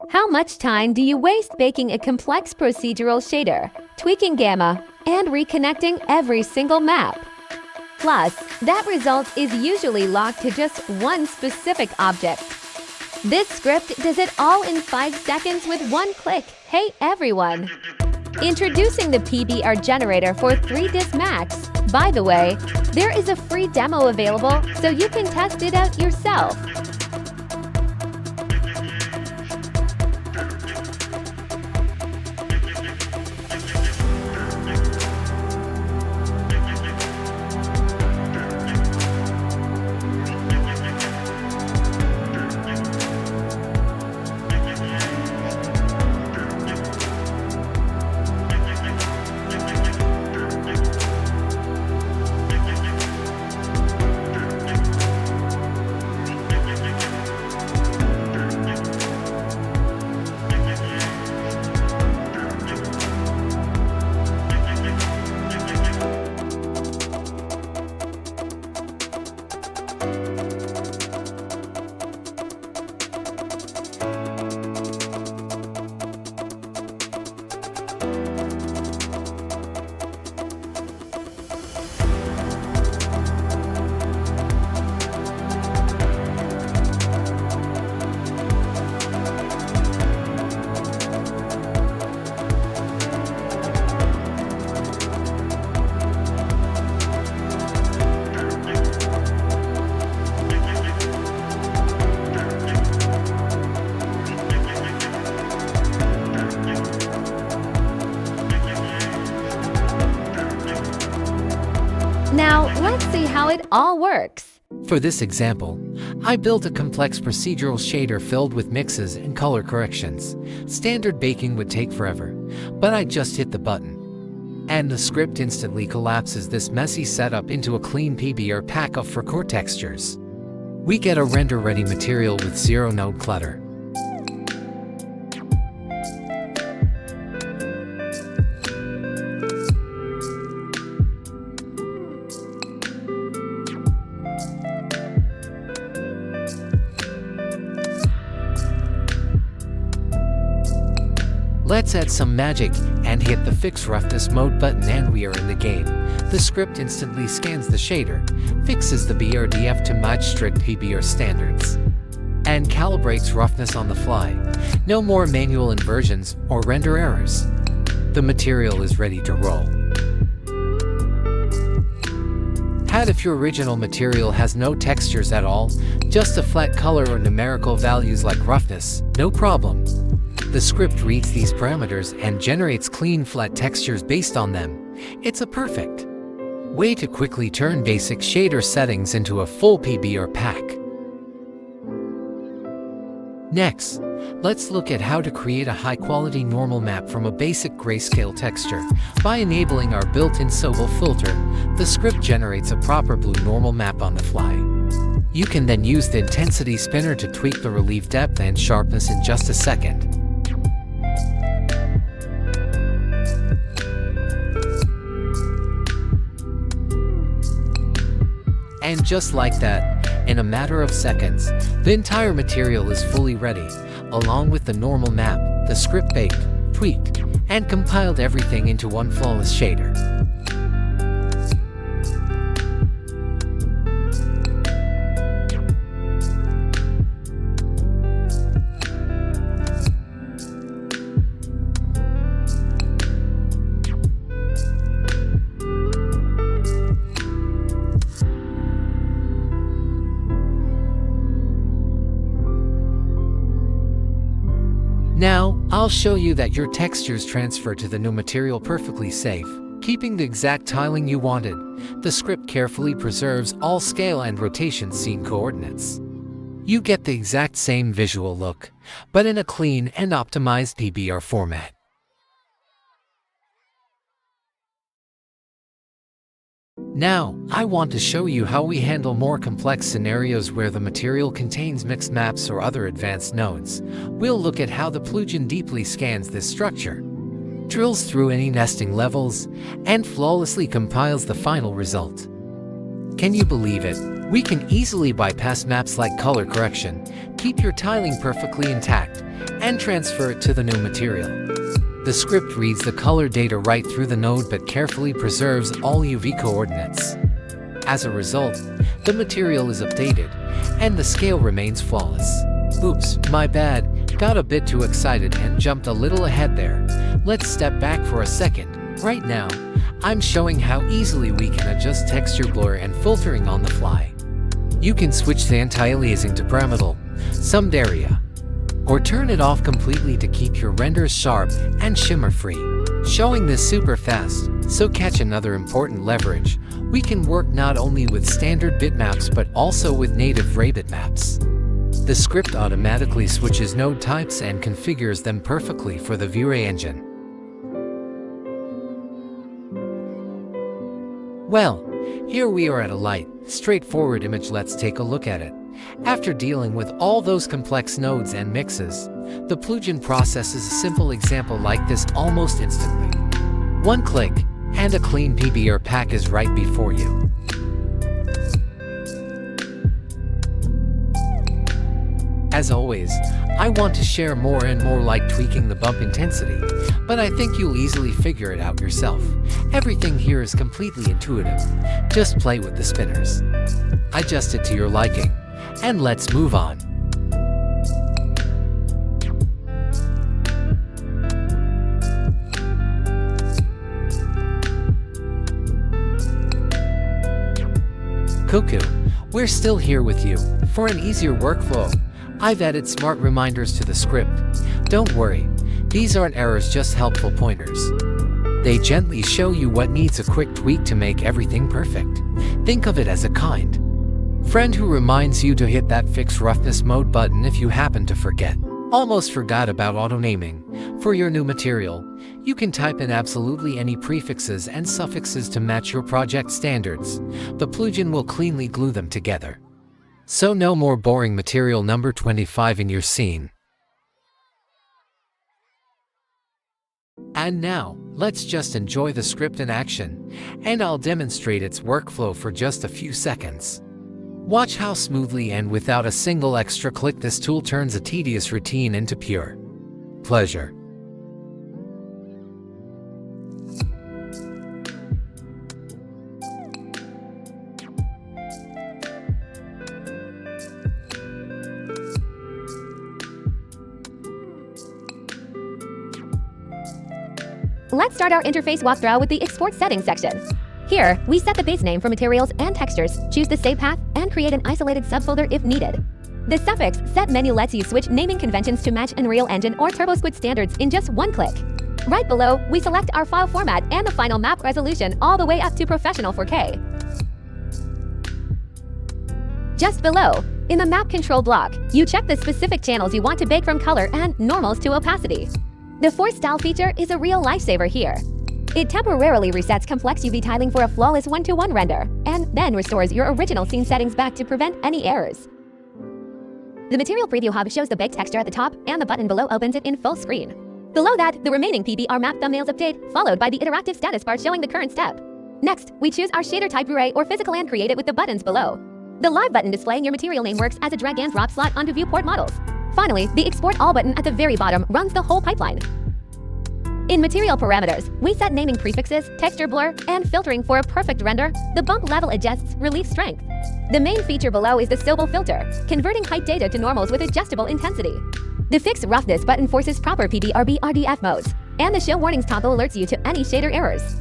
How much time do you waste baking a complex procedural shader, tweaking gamma, and reconnecting every single map? Plus, that result is usually locked to just one specific object. This script does it all in 5 seconds with one click. Hey everyone! Introducing the PBR Generator for 3ds Max. By the way, there is a free demo available so you can test it out yourself. Now, let's see how it all works. For this example, I built a complex procedural shader filled with mixes and color corrections. Standard baking would take forever, but I just hit the button. And the script instantly collapses this messy setup into a clean PBR pack of core textures. We get a render-ready material with zero node clutter. Let's add some magic and hit the Fix Roughness Mode button and we are in the game. The script instantly scans the shader, fixes the BRDF to match strict PBR standards, and calibrates roughness on the fly. No more manual inversions or render errors. The material is ready to roll. How if your original material has no textures at all, just a flat color or numerical values like roughness? No problem. The script reads these parameters and generates clean flat textures based on them. It's a perfect way to quickly turn basic shader settings into a full PBR pack. Next, let's look at how to create a high-quality normal map from a basic grayscale texture. By enabling our built-in Sobel filter, the script generates a proper blue normal map on the fly. You can then use the intensity spinner to tweak the relief depth and sharpness in just a second. And just like that, in a matter of seconds, the entire material is fully ready. Along with the normal map, the script baked, tweaked, and compiled everything into one flawless shader. Now, I'll show you that your textures transfer to the new material perfectly safe, keeping the exact tiling you wanted. The script carefully preserves all scale and rotation scene coordinates. You get the exact same visual look, but in a clean and optimized PBR format. Now, I want to show you how we handle more complex scenarios where the material contains mixed maps or other advanced nodes. We'll look at how the plugin deeply scans this structure, drills through any nesting levels, and flawlessly compiles the final result. Can you believe it? We can easily bypass maps like color correction, keep your tiling perfectly intact, and transfer it to the new material. The script reads the color data right through the node but carefully preserves all UV coordinates. As a result, the material is updated, and the scale remains flawless. Oops, my bad, got a bit too excited and jumped a little ahead there. Let's step back for a second. Right now, I'm showing how easily we can adjust texture blur and filtering on the fly. You can switch the anti-aliasing to pyramidal, summed area, or turn it off completely to keep your renders sharp and shimmer-free. Showing this super fast, so catch another important leverage. We can work not only with standard bitmaps but also with native ray bitmaps. The script automatically switches node types and configures them perfectly for the V-Ray engine. Well, here we are at a light, straightforward image. Let's take a look at it. After dealing with all those complex nodes and mixes, the plugin processes a simple example like this almost instantly. One click, and a clean PBR pack is right before you. As always, I want to share more and more, like tweaking the bump intensity, but I think you'll easily figure it out yourself. Everything here is completely intuitive. Just play with the spinners. Adjust it to your liking, and let's move on. Cuckoo, we're still here with you. For an easier workflow, I've added smart reminders to the script. Don't worry, these aren't errors, just helpful pointers. They gently show you what needs a quick tweak to make everything perfect. Think of it as a kind friend who reminds you to hit that fix roughness mode button if you happen to forget. Almost forgot about auto naming. For your new material, you can type in absolutely any prefixes and suffixes to match your project standards. The plugin will cleanly glue them together. So no more boring material number 25 in your scene. And now, let's just enjoy the script in action, and I'll demonstrate its workflow for just a few seconds. Watch how smoothly and without a single extra click this tool turns a tedious routine into pure pleasure. Let's start our interface walkthrough with the Export Settings section. Here, we set the base name for materials and textures, choose the save path, and create an isolated subfolder if needed. The suffix set menu lets you switch naming conventions to match Unreal Engine or TurboSquid standards in just one click. Right below, we select our file format and the final map resolution all the way up to Professional 4K. Just below, in the map control block, you check the specific channels you want to bake from color and normals to opacity. The Force Style feature is a real lifesaver here. It temporarily resets complex UV tiling for a flawless 1-to-1 render, and then restores your original scene settings back to prevent any errors. The Material Preview Hub shows the baked texture at the top, and the button below opens it in full screen. Below that, the remaining PBR map thumbnails update, followed by the interactive status bar showing the current step. Next, we choose our shader type array or physical and create it with the buttons below. The Live button displaying your material name works as a drag and drop slot onto viewport models. Finally, the Export All button at the very bottom runs the whole pipeline. In material parameters, we set naming prefixes, texture blur, and filtering for a perfect render. The bump level adjusts relief strength. The main feature below is the Sobel filter, converting height data to normals with adjustable intensity. The Fix Roughness button forces proper PBR RDF modes, and the Show Warnings toggle alerts you to any shader errors.